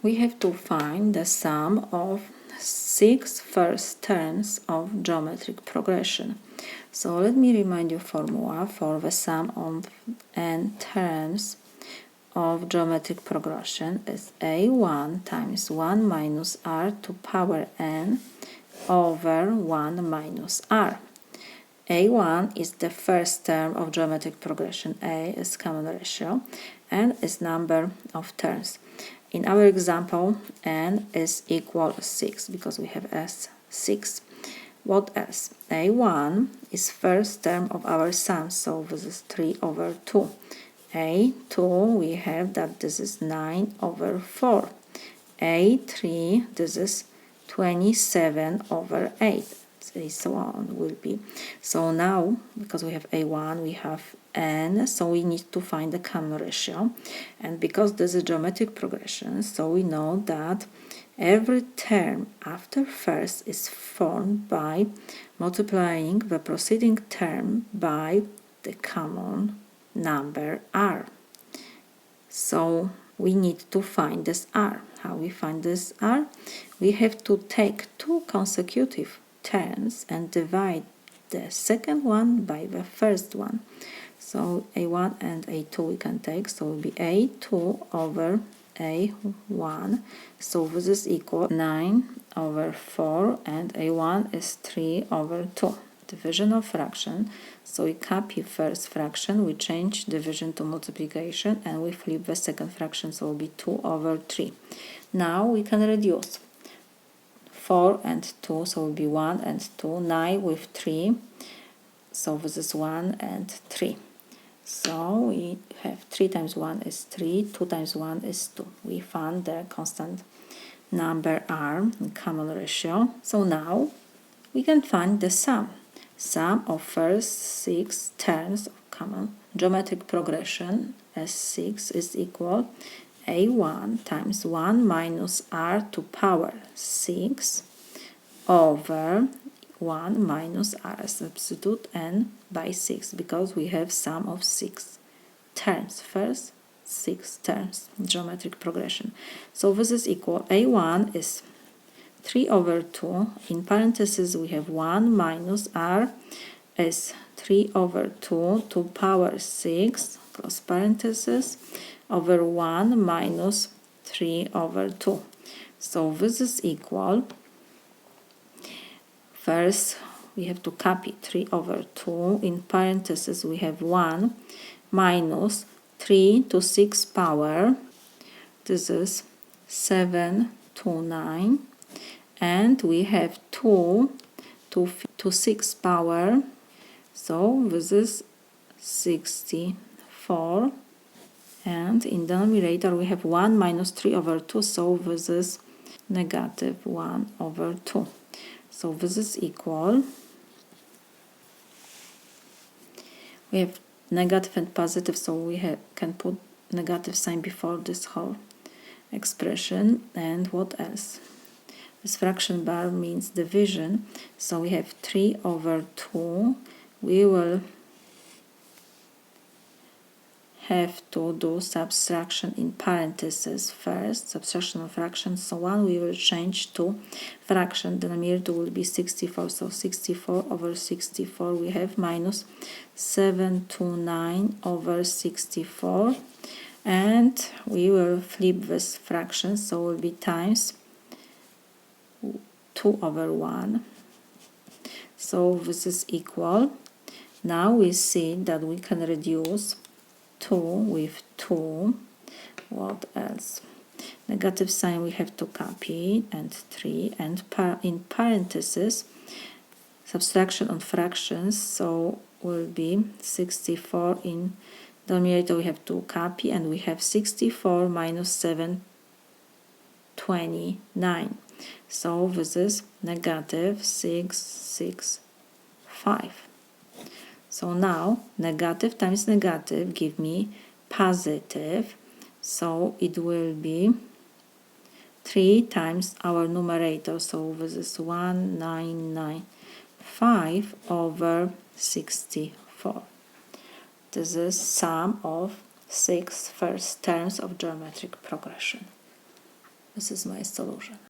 we have to find the sum of 6 first terms of geometric progression. So let me remind you formula for the sum of n terms of geometric progression is a1 times 1 minus r to power n over 1 minus r. A1 is the first term of geometric progression, A is common ratio, n is number of terms. In our example, n is equal to 6 because we have S6. What else? A1 is first term of our sum, so this is 3 over 2. A2, we have that this is 9 over 4. A3, this is 27 over 8. So on will be. So now, because we have A1, we have n, so we need to find the common ratio. And because this is geometric progression, so we know that every term after first is formed by multiplying the preceding term by the common number r. So we need to find this r. How we find this r? We have to take two consecutive terms and divide the second one by the first one. So a1 and a2 we can take, so it will be a2 over a1, so this is equal 9 over 4, and a1 is 3 over 2. Division of fraction, so we copy first fraction, we change division to multiplication, and we flip the second fraction, so it will be 2 over 3. Now we can reduce 4 and 2, so it will be 1 and 2, 9 with 3, so this is 1 and 3. So we have 3 times 1 is 3, 2 times 1 is 2. We found the constant number r, common ratio. So now we can find the sum of first 6 terms of common geometric progression. S6 is equal a1 times 1 minus r to power 6 over 1 minus r. Substitute n by 6 because we have sum of 6 terms. First 6 terms, geometric progression. So this is equal, a1 is 3 over 2. In parentheses we have 1 minus r is 3 over 2 to power 6, close parentheses, over 1 minus 3 over 2. So this is equal, first we have to copy 3 over 2. In parentheses we have 1 minus 3 to 6 power, this is 7 to 9, and we have 2 to 6 power, so this is 64, and in denominator we have 1 minus 3 over 2, so this is negative 1 over 2. So this is equal, we have negative and positive, so we can put negative sign before this whole expression. And what else? This fraction bar means division, so we have 3 over 2. We will have to do subtraction in parentheses first, subtraction of fractions, so 1 we will change to fraction, denominator will be 64, so 64 over 64 we have minus 7 to 9 over 64, and we will flip this fraction, so it will be times 2 over 1, so this is equal. Now we see that we can reduce 2 with 2. What else? Negative sign we have to copy, and 3, and in parentheses subtraction on fractions, so will be 64. In denominator we have to copy, and we have 64 minus 7, 29. So this is negative 665. So now negative times negative give me positive, so it will be 3 times our numerator, so this is 1995 over 64. This is sum of 6 first terms of geometric progression. This is my solution.